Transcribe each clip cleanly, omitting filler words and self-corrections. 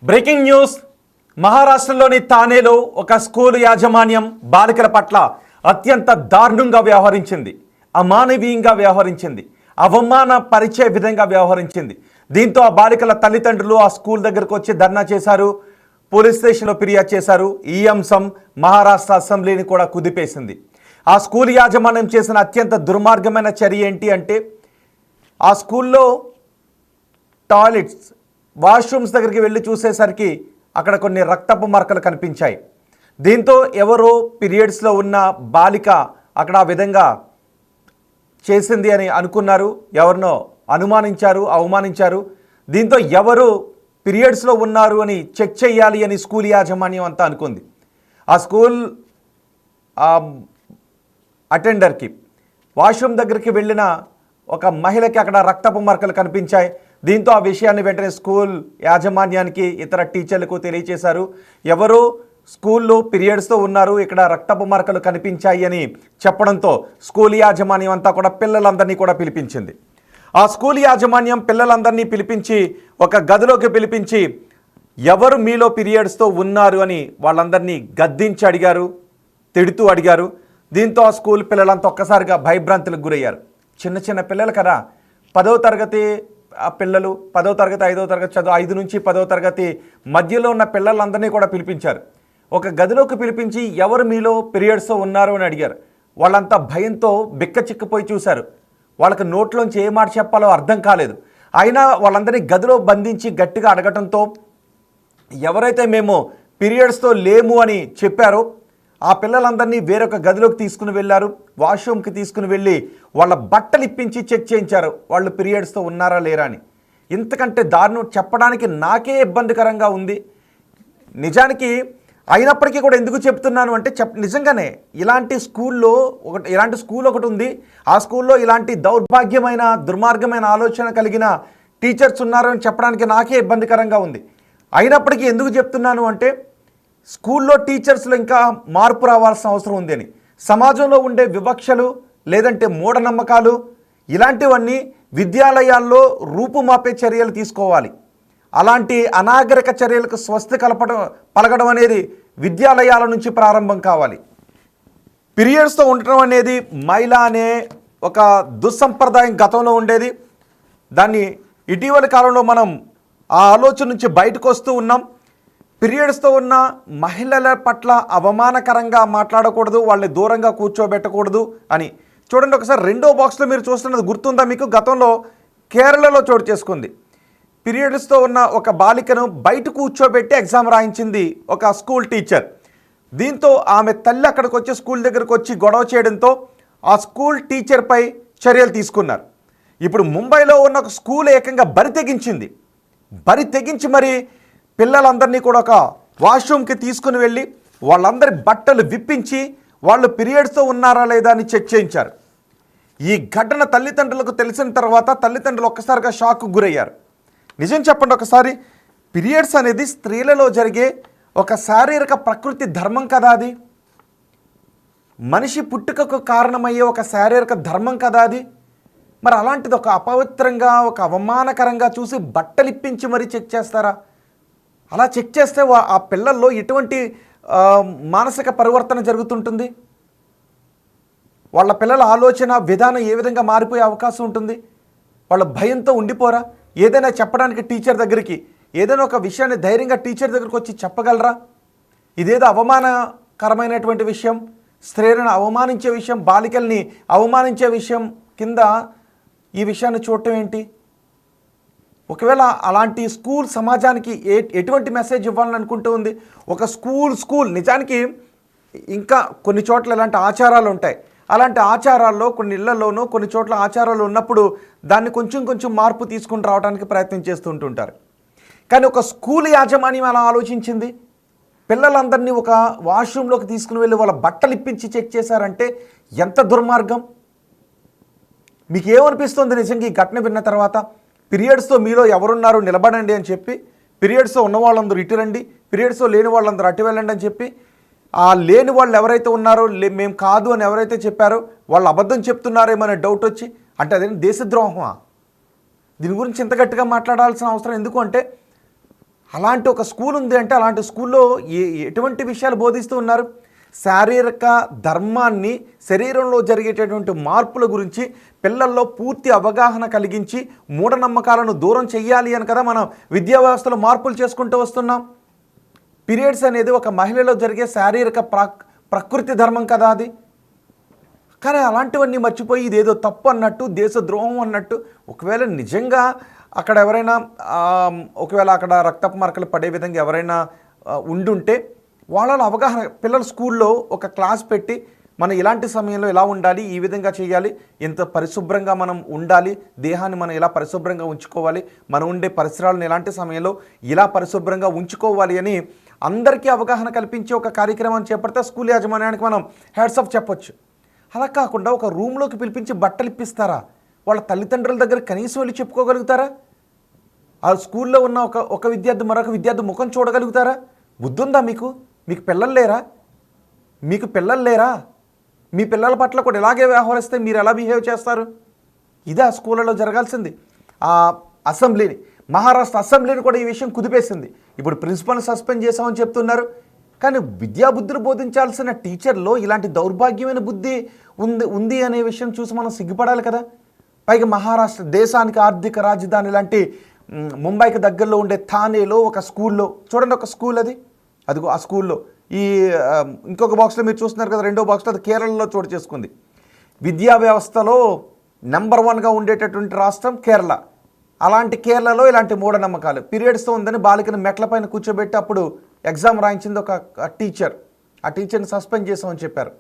Breaking news. మహారాష్ట్రలోని తానేలో ఒక school యాజమాన్యం బాలికల పట్ల అత్యంత దారుణంగా వ్యవహరించింది, అమానవీయంగా వ్యవహరించింది, అవమాన పరిచే విధంగా వ్యవహరించింది. దీంతో ఆ బాలికల తల్లిదండ్రులు ఆ స్కూల్ దగ్గరకు వచ్చి ధర్నా చేశారు, పోలీస్ స్టేషన్లో ఫిర్యాదు చేశారు. ఈ అంశం మహారాష్ట్ర అసెంబ్లీని కూడా కుదిపేసింది. ఆ స్కూల్ యాజమాన్యం చేసిన అత్యంత దుర్మార్గమైన చర్య ఏంటి అంటే, ఆ స్కూల్లో టాయిలెట్స్ వాష్రూమ్స్ దగ్గరికి వెళ్ళి చూసేసరికి అక్కడ కొన్ని రక్తపు మరకలు కనిపించాయి. దీంతో ఎవరో పీరియడ్స్లో ఉన్న బాలిక అక్కడ ఆ విధంగా చేసింది అని అనుకున్నారు, ఎవరినో అనుమానించారు, అవమానించారు. దీంతో ఎవరు పీరియడ్స్లో ఉన్నారు అని చెక్ చేయాలి అని స్కూల్ యాజమాన్యం అంతా అనుకుంది. ఆ స్కూల్ అటెండర్కి వాష్రూమ్ దగ్గరికి వెళ్ళిన ఒక మహిళకి అక్కడ రక్తపు మరకలు కనిపించాయి. దీంతో ఆ విషయాన్ని వెంటనే స్కూల్ యాజమాన్యానికి ఇతర టీచర్లకు తెలియచేశారు. ఎవరు స్కూల్లో పీరియడ్స్తో ఉన్నారు, ఇక్కడ రక్తపు మరకలు కనిపించాయి అని చెప్పడంతో స్కూల్ యాజమాన్యం అంతా కూడా పిల్లలందరినీ కూడా పిలిపించింది. ఆ స్కూల్ యాజమాన్యం పిల్లలందరినీ పిలిపించి ఒక గదిలోకి పిలిపించి ఎవరు మీలో పీరియడ్స్తో ఉన్నారు అని వాళ్ళందరినీ గద్దించి అడిగారు, తిడుతూ అడిగారు. దీంతో ఆ స్కూల్ పిల్లలంతా ఒక్కసారిగా భయభ్రాంతులకు గురయ్యారు. చిన్న చిన్న పిల్లలు కదా, 10వ తరగతి పిల్లలు, 10వ తరగతి 5వ తరగతి చదువు, 5 నుంచి 10వ తరగతి మధ్యలో ఉన్న పిల్లలందరినీ కూడా పిలిపించారు. ఒక గదిలోకి పిలిపించి ఎవరు మీలో పీరియడ్స్తో ఉన్నారు అని అడిగారు. వాళ్ళంతా భయంతో బిక్క చిక్కిపోయి చూశారు. వాళ్ళకి నోట్లోంచి ఏ మాట చెప్పాలో అర్థం కాలేదు. అయినా వాళ్ళందరినీ గదిలో బంధించి గట్టిగా అడగటంతో ఎవరైతే మేము పీరియడ్స్తో లేము అని చెప్పారో ఆ పిల్లలందరినీ వేరొక గదిలోకి తీసుకుని వెళ్ళారు. వాష్రూమ్కి తీసుకుని వెళ్ళి వాళ్ళ బట్టలు ఇప్పించి చెక్ చేయించారు, వాళ్ళు పీరియడ్స్తో ఉన్నారా లేరా అని. ఇంతకంటే దారుణం చెప్పడానికి నాకే ఇబ్బందికరంగా ఉంది నిజానికి. అయినప్పటికీ కూడా ఎందుకు చెప్తున్నాను అంటే, నిజంగానే ఇలాంటి స్కూల్ ఒకటి ఉంది. ఆ స్కూల్లో ఇలాంటి దౌర్భాగ్యమైన దుర్మార్గమైన ఆలోచన కలిగిన టీచర్స్ ఉన్నారని చెప్పడానికి నాకే ఇబ్బందికరంగా ఉంది. అయినప్పటికీ ఎందుకు చెప్తున్నాను అంటే, స్కూల్లో టీచర్స్లో ఇంకా మార్పు రావాల్సిన అవసరం ఉంది అని. సమాజంలో ఉండే వివక్షలు లేదంటే మూఢనమ్మకాలు ఇలాంటివన్నీ విద్యాలయాల్లో రూపుమాపే చర్యలు తీసుకోవాలి. అలాంటి అనాగరిక చర్యలకు స్వస్తి పలకడం అనేది విద్యాలయాల నుంచి ప్రారంభం కావాలి. పీరియడ్స్తో ఉండటం అనేది మహిళ అనే ఒక దుస్సంప్రదాయం గతంలో ఉండేది. దాన్ని ఇటీవలి కాలంలో మనం ఆ ఆలోచన నుంచి బయటకు వస్తూ ఉన్నాం. పీరియడ్స్తో ఉన్న మహిళల పట్ల అవమానకరంగా మాట్లాడకూడదు, వాళ్ళని దూరంగా కూర్చోబెట్టకూడదు అని. చూడండి ఒకసారి, 2వ బాక్స్లో మీరు చూస్తున్నది గుర్తుందా మీకు? గతంలో కేరళలో చోటు చేసుకుంది. పీరియడ్స్తో ఉన్న ఒక బాలికను బయట కూర్చోబెట్టి ఎగ్జామ్ రాయించింది ఒక స్కూల్ టీచర్. దీంతో ఆమె తల్లి అక్కడికి వచ్చి స్కూల్ దగ్గరకు వచ్చి గొడవ చేయడంతో ఆ స్కూల్ టీచర్పై చర్యలు తీసుకున్నారు. ఇప్పుడు ముంబైలో ఉన్న ఒక స్కూల్ ఏకంగా బరి తెగించి మరి పిల్లలందరినీ కూడా ఒక వాష్రూమ్కి తీసుకుని వెళ్ళి వాళ్ళందరి బట్టలు విప్పించి వాళ్ళు పీరియడ్స్తో ఉన్నారా లేదా అని చెక్ చేయించారు. ఈ ఘటన తల్లిదండ్రులకు తెలిసిన తర్వాత తల్లిదండ్రులు ఒక్కసారిగా షాక్కు గురయ్యారు. నిజం చెప్పండి, ఒకసారి పీరియడ్స్ అనేది స్త్రీలలో జరిగే ఒక శారీరక ప్రకృతి ధర్మం కదా, అది మనిషి పుట్టుకకు కారణమయ్యే ఒక శారీరక ధర్మం కదా అది. మరి అలాంటిది ఒక అపవిత్రంగా, ఒక అవమానకరంగా చూసి బట్టలిప్పించి మరీ చెక్ చేస్తారా? అలా చెక్ చేస్తే ఆ పిల్లల్లో ఎటువంటి మానసిక పరివర్తన జరుగుతుంటుంది? వాళ్ళ పిల్లల ఆలోచన విధానం ఏ విధంగా మారిపోయే అవకాశం ఉంటుంది? వాళ్ళ భయంతో ఉండిపోరా? ఏదైనా చెప్పడానికి టీచర్ దగ్గరికి, ఏదైనా ఒక విషయాన్ని ధైర్యంగా టీచర్ దగ్గరికి వచ్చి చెప్పగలరా? ఇదేదో అవమానకరమైనటువంటి విషయం, స్త్రీలను అవమానించే విషయం, బాలికల్ని అవమానించే విషయం కింద ఈ విషయాన్ని చూడటం ఏంటి? ఒకవేళ అలాంటి స్కూల్ సమాజానికి ఎటువంటి మెసేజ్ ఇవ్వాలని అనుకుంటూ ఉంది? ఒక స్కూల్ నిజానికి ఇంకా కొన్ని చోట్ల ఇలాంటి ఆచారాలు ఉంటాయి. అలాంటి ఆచారాల్లో కొన్ని ఇళ్లలోనూ కొన్ని చోట్ల ఆచారాలు ఉన్నప్పుడు దాన్ని కొంచెం మార్పు తీసుకుని రావడానికి ప్రయత్నం చేస్తూ ఉంటుంటారు. కానీ ఒక స్కూల్ యాజమాన్యం అలా ఆలోచించింది. పిల్లలందరినీ ఒక వాష్రూమ్లోకి తీసుకుని వెళ్ళి వాళ్ళ బట్టలు ఇప్పించి చెక్ చేశారంటే ఎంత దుర్మార్గం! మీకు ఏమనిపిస్తుంది నిజంగా ఈ ఘటన విన్న తర్వాత? పీరియడ్స్తో మీలో ఎవరున్నారు నిలబడండి అని చెప్పి, పీరియడ్స్తో ఉన్న వాళ్ళందరూ ఇటు రండి, పీరియడ్స్తో లేని వాళ్ళందరూ అటు వెళ్ళండి అని చెప్పి, ఆ లేని వాళ్ళు ఎవరైతే ఉన్నారో మేము కాదు అని ఎవరైతే చెప్పారో వాళ్ళు అబద్ధం చెప్తున్నారేమనే డౌట్ వచ్చి, అంటే అదేంటి దేశద్రోహమా? దీని గురించి ఇంత గట్టిగా మాట్లాడాల్సిన అవసరం ఎందుకు అంటే, అలాంటి ఒక స్కూల్ ఉంది అంటే అలాంటి స్కూల్లో ఎటువంటి విషయాలు బోధిస్తూ ఉన్నారు? శారీరక ధర్మాన్ని, శరీరంలో జరిగేటటువంటి మార్పుల గురించి పిల్లల్లో పూర్తి అవగాహన కలిగించి మూఢనమ్మకాలను దూరం చెయ్యాలి అని కదా మనం విద్యా వ్యవస్థలో మార్పులు చేసుకుంటూ వస్తున్నాం. పీరియడ్స్ అనేది ఒక మహిళలో జరిగే శారీరక ప్రకృతి ధర్మం కదా అది. కానీ అలాంటివన్నీ మర్చిపోయి ఇదేదో తప్పు అన్నట్టు, దేశద్రోహం అన్నట్టు, ఒకవేళ నిజంగా అక్కడ ఎవరైనా ఒకవేళ అక్కడ రక్తపు మరకలు పడే విధంగా ఎవరైనా ఉండుంటే వాళ్ళ అవగాహన, పిల్లల స్కూల్లో ఒక క్లాస్ పెట్టి మనం ఇలాంటి సమయంలో ఎలా ఉండాలి, ఈ విధంగా చేయాలి, ఎంత పరిశుభ్రంగా మనం ఉండాలి, దేహాన్ని మనం ఎలా పరిశుభ్రంగా ఉంచుకోవాలి, మనం ఉండే పరిసరాలను ఎలాంటి సమయంలో ఇలా పరిశుభ్రంగా ఉంచుకోవాలి అని అందరికీ అవగాహన కల్పించే ఒక కార్యక్రమాన్ని చేపడితే స్కూల్ యాజమాన్యానికి మనం హ్యాట్స్ ఆఫ్ చెప్పొచ్చు. అలా కాకుండా ఒక రూమ్లోకి పిలిపించి బట్టలు ఇప్పిస్తారా? వాళ్ళ తల్లిదండ్రుల దగ్గర కనీసం వెళ్ళి చెప్పుకోగలుగుతారా? ఆ స్కూల్లో ఉన్న ఒక విద్యార్థి మరొక విద్యార్థి ముఖం చూడగలుగుతారా? బుద్ధుందా మీకు? మీకు పిల్లలు లేరా? మీ పిల్లల పట్ల కూడా ఇలాగే వ్యవహరిస్తే మీరు ఎలా బిహేవ్ చేస్తారు? ఇదే స్కూళ్ళలో జరగాల్సింది. ఆ అసెంబ్లీని, మహారాష్ట్ర అసెంబ్లీని కూడా ఈ విషయం కుదిపేసింది. ఇప్పుడు ప్రిన్సిపల్ని సస్పెండ్ చేశామని చెప్తున్నారు. కానీ విద్యాబుద్ధులు బోధించాల్సిన టీచర్లో ఇలాంటి దౌర్భాగ్యమైన బుద్ధి ఉంది అనే విషయం చూసి మనం సిగ్గుపడాలి కదా. పైగా మహారాష్ట్ర దేశానికి ఆర్థిక రాజధాని లాంటి ముంబైకి దగ్గరలో ఉండే థానేలో ఒక స్కూల్లో చూడండి, ఒక స్కూల్ అదిగో ఆ స్కూల్లో ఈ ఇంకొక బాక్స్లో మీరు చూస్తున్నారు కదా, రెండో బాక్స్లో అది కేరళలో చోటు చేసుకుంది. విద్యా వ్యవస్థలో నెంబర్ 1గా ఉండేటటువంటి రాష్ట్రం కేరళ. అలాంటి కేరళలో ఇలాంటి మూఢనమ్మకాలు, పీరియడ్స్తో ఉందని బాలికను మెట్లపైన కూర్చోబెట్టి అప్పుడు ఎగ్జామ్ రాయించింది ఒక టీచర్. ఆ టీచర్ని సస్పెండ్ చేసామని చెప్పారు.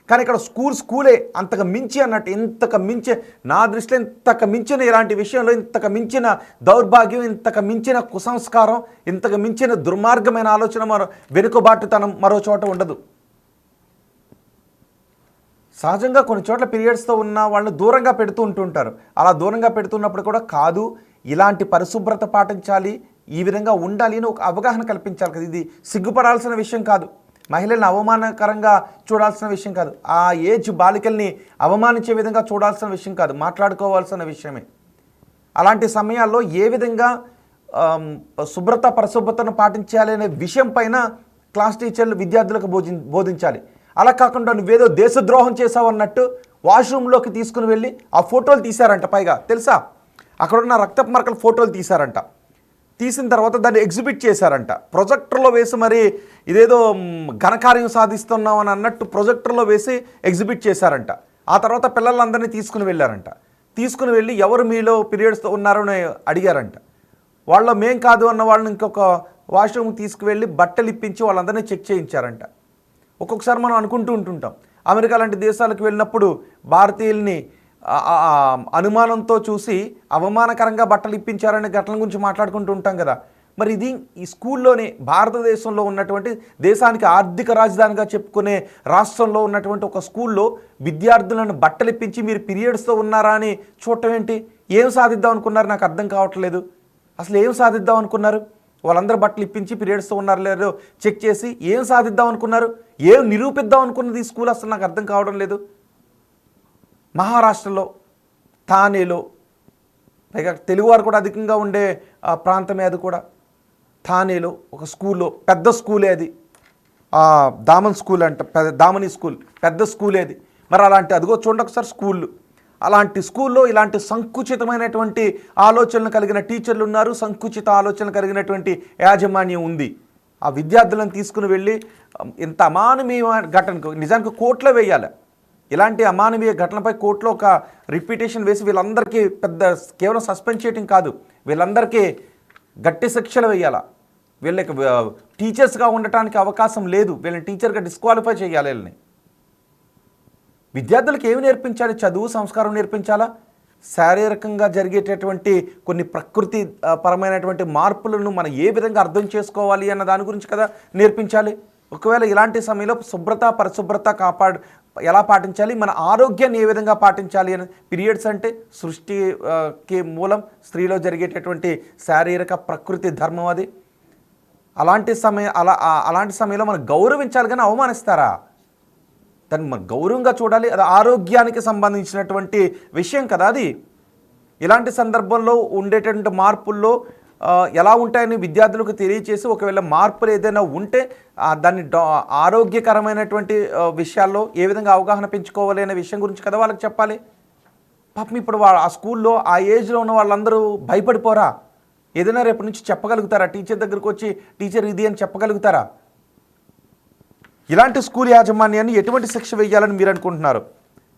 కానీ ఇక్కడ స్కూలే అంతకు మించి అన్నట్టు, ఇంతకు మించి నా దృష్టిలో ఇంతకు మించిన ఇలాంటి విషయంలో ఇంతకు మించిన దౌర్భాగ్యం, ఇంతకు మించిన కుసంస్కారం, ఇంతకు మించిన దుర్మార్గమైన ఆలోచన వెనుకబాటుతనం మరో చోట ఉండదు. సహజంగా కొన్ని చోట్ల పీరియడ్స్తో ఉన్న వాళ్ళని దూరంగా పెడుతూ ఉంటుంటారు. అలా దూరంగా పెడుతున్నప్పుడు కూడా కాదు, ఇలాంటి పరిశుభ్రత పాటించాలి, ఈ విధంగా ఉండాలి అని ఒక అవగాహన కల్పించాలి కదా. ఇది సిగ్గుపడాల్సిన విషయం కాదు, మహిళల్ని అవమానకరంగా చూడాల్సిన విషయం కాదు, ఆ ఏజ్ బాలికల్ని అవమానించే విధంగా చూడాల్సిన విషయం కాదు, మాట్లాడుకోవాల్సిన విషయమే. అలాంటి సమయాల్లో ఏ విధంగా పరిశుభ్రతను పాటించాలి అనే విషయం పైన క్లాస్ టీచర్లు విద్యార్థులకు బోధించాలి. అలా కాకుండా నువ్వేదో దేశద్రోహం చేసావు అన్నట్టు వాష్రూమ్లోకి తీసుకుని వెళ్ళి ఆ ఫోటోలు తీశారంట. పైగా తెలుసా, అక్కడున్న రక్తపు మరకల ఫోటోలు తీశారంట. తీసిన తర్వాత దాన్ని ఎగ్జిబిట్ చేశారంట. ప్రొజెక్టర్లో వేసి మరి ఇదేదో ఘనకార్యం సాధిస్తున్నాం అని అన్నట్టు ప్రొజెక్టర్లో వేసి ఎగ్జిబిట్ చేశారంట. ఆ తర్వాత పిల్లలందరినీ తీసుకుని వెళ్ళారంట. తీసుకుని వెళ్ళి ఎవరు మీలో పీరియడ్స్తో ఉన్నారో అని అడిగారంట. వాళ్ళ మేం కాదు అన్న వాళ్ళని ఇంకొక వాష్రూమ్ తీసుకువెళ్ళి బట్టలు ఇప్పించి వాళ్ళందరినీ చెక్ చేయించారంట. ఒక్కొక్కసారి మనం అనుకుంటూ ఉంటుంటాం, అమెరికా లాంటి దేశాలకు వెళ్ళినప్పుడు భారతీయుల్ని అనుమానంతో చూసి అవమానకరంగా బట్టలు ఇప్పించారనే ఘటన గురించి మాట్లాడుకుంటూ ఉంటాం కదా. మరి ఇది ఈ స్కూల్లోనే భారతదేశంలో ఉన్నటువంటి దేశానికి ఆర్థిక రాజధానిగా చెప్పుకునే రాష్ట్రంలో ఉన్నటువంటి ఒక స్కూల్లో విద్యార్థులను బట్టలు ఇప్పించి మీరు పీరియడ్స్తో ఉన్నారా అని చూడటం ఏంటి? ఏం సాధిద్దాం అనుకున్నారు? నాకు అర్థం కావట్లేదు. అసలు ఏం సాధిద్దాం అనుకున్నారు? వాళ్ళందరూ బట్టలు ఇప్పించి పీరియడ్స్తో ఉన్నారో లేదో చెక్ చేసి ఏం సాధిద్దాం అనుకున్నారు? ఏం నిరూపిద్దాం అనుకున్నది ఈ స్కూల్? అసలు నాకు అర్థం కావడం లేదు. మహారాష్ట్రలో థానేలో, పైగా తెలుగువారు కూడా అధికంగా ఉండే ప్రాంతమే అది కూడా. థానేలో ఒక స్కూల్లో, పెద్ద స్కూలే అది, దామన్ స్కూల్ అంట, దామని స్కూల్, పెద్ద స్కూలే అది. మరి అలాంటి అదిగో చూడండి ఒకసారి స్కూళ్ళు. అలాంటి స్కూల్లో ఇలాంటి సంకుచితమైనటువంటి ఆలోచనలు కలిగిన టీచర్లు ఉన్నారు, సంకుచిత ఆలోచనలు కలిగినటువంటి యాజమాన్యం ఉంది. ఆ విద్యార్థులను తీసుకుని వెళ్ళి ఇంత అమానవీయ ఘటనకు నిజానికి కోర్టులో వేయాలి. ఇలాంటి అమానవీయ ఘటనపై కోర్టులో ఒక రిపిటేషన్ వేసి వీళ్ళందరికీ పెద్ద కేవలం సస్పెండ్ చేయడం కాదు, వీళ్ళందరికీ గట్టి శిక్షలు వేయాలా. వీళ్ళకి టీచర్స్గా ఉండటానికి అవకాశం లేదు, వీళ్ళని టీచర్గా డిస్క్వాలిఫై చేయాలి. వీళ్ళని విద్యార్థులకు ఏమి నేర్పించాలి? చదువు, సంస్కారం నేర్పించాలా? శారీరకంగా జరిగేటటువంటి కొన్ని ప్రకృతి పరమైనటువంటి మార్పులను మనం ఏ విధంగా అర్థం చేసుకోవాలి అన్న దాని గురించి కదా నేర్పించాలి. ఒకవేళ ఇలాంటి సమయంలో పరిశుభ్రత ఎలా పాటించాలి, మన ఆరోగ్యాన్ని ఏ విధంగా పాటించాలి అని. పీరియడ్స్ అంటే సృష్టికి మూలం, స్త్రీలో జరిగేటటువంటి శారీరక ప్రకృతి ధర్మం అది. అలాంటి సమయంలో మనం గౌరవించాలి కానీ అవమానిస్తారా? దాన్ని మనం గౌరవంగా చూడాలి. అది ఆరోగ్యానికి సంబంధించినటువంటి విషయం కదా అది. ఇలాంటి సందర్భంలో ఉండేటటువంటి మార్పుల్లో ఎలా ఉంటాయని విద్యార్థులకు తెలియచేసి ఒకవేళ మార్పులు ఏదైనా ఉంటే దాన్ని ఆరోగ్యకరమైనటువంటి విషయాల్లో ఏ విధంగా అవగాహన పెంచుకోవాలి అనే విషయం గురించి కదా వాళ్ళకి చెప్పాలి. పాపం ఇప్పుడు ఆ స్కూల్లో ఆ ఏజ్లో ఉన్న వాళ్ళందరూ భయపడిపోరా? ఏదైనా రేపటి నుంచి చెప్పగలుగుతారా? టీచర్ దగ్గరకు వచ్చి టీచర్ ఇది అని చెప్పగలుగుతారా? ఇలాంటి స్కూల్ యాజమాన్యాన్ని ఎటువంటి శిక్ష వేయాలని మీరు అనుకుంటున్నారు?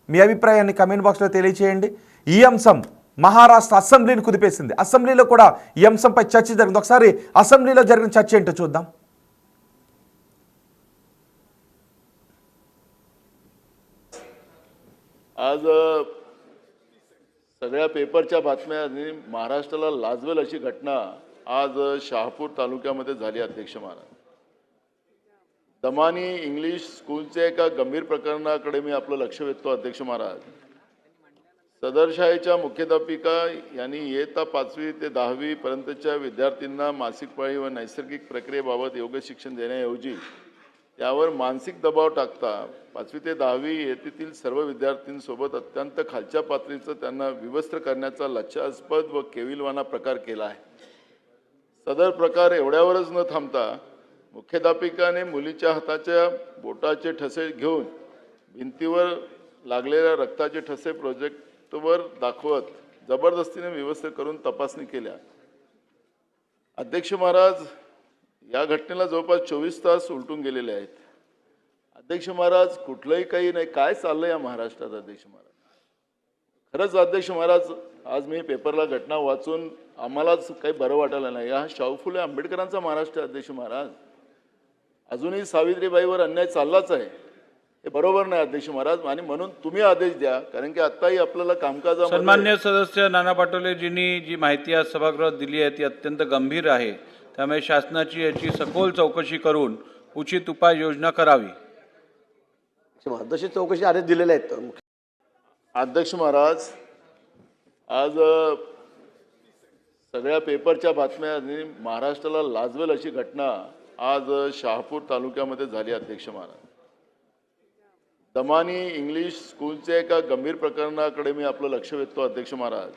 మీ అభిప్రాయాన్ని కమెంట్ బాక్స్లో తెలియచేయండి. ఈ అంశం మహారాష్ట్ర అసెంబ్లీని కుదిపేసింది. అసెంబ్లీలో కూడా ఈ అంశంపై చర్చ జరిగింది. ఒకసారి అసెంబ్లీలో జరిగిన చర్చ ఏంటో చూద్దాం. आज सगळ्या पेपरच्या बातम्या आणि महाराष्ट्राला लाजवेल अशी घटना आज शहापूर तालुक्यामध्ये झाली. अध्यक्ष महाराज, दमानी इंग्लिश स्कूलच्या एका गंभीर प्रकरणाकडे मी आपलं लक्ष वेधतो. अध्यक्ष महाराज, सदर शाळेच्या मुख्याध्यापिका यांनी इयत्ता 5वी ते 10वी पर्यंतच्या विद्यार्थ्यांना मासिक पाळी व नैसर्गिक प्रक्रियेबाबत योग्य शिक्षण देण्याऐवजी त्यावर मानसिक दबाव टाकता 5वी ते 10वी इयत्तेतील सर्व विद्यार्थ्यांसोबत अत्यंत खालच्या पातळीचं त्यांना विवस्त्र करण्याचा लज्जास्पद व केविलवाणा प्रकार केला आहे. सदर प्रकार एवढ्यावरच न थांबता मुख्याध्यापिकाने मुलीच्या हाताच्या बोटाचे ठसे घेऊन भिंतीवर लागलेल्या रक्ताचे ठसे प्रोजेक्टवर दाखवत जबरदस्तीने व्यवस्था करून तपासणी केल्या. अध्यक्ष महाराज, या घटनेला जवळपास 24 तास उलटून गेलेले आहेत. अध्यक्ष महाराज, कुठलंही काही नाही, काय चाललंय या महाराष्ट्रात? अध्यक्ष महाराज, खरंच अध्यक्ष महाराज, आज मी पेपरला घटना वाचून आम्हालाच काही बरं वाटायला नाही. हा शाहू फुले आंबेडकरांचा महाराष्ट्र. अध्यक्ष महाराज, अजूनही सावित्रीबाईवर अन्याय चाललाच आहे. हे बरोबर नाही अध्यक्ष महाराज, आणि म्हणून तुम्ही आदेश द्या, कारण की आताही आपल्याला कामकाजामध्ये. सन्मान्य सदस्य नाना पटोलेजींनी जी माहिती आज सभागृहात दिली आहे ती अत्यंत गंभीर आहे. त्यामुळे शासनाची याची सखोल चौकशी करून उचित उपाययोजना करावी. तशी चौकशी आदेश दिलेले आहेत. अध्यक्ष महाराज, आज सगळ्या पेपरच्या बातम्या आणि महाराष्ट्राला लाजवेल अशी घटना आज शहापूर तालुक्यामध्ये झाली. अध्यक्ष महाराज, दमानी इंग्लिश स्कूलच्या एका गंभीर प्रकरणाकडे मी आपलं लक्ष वेधतो. अध्यक्ष महाराज,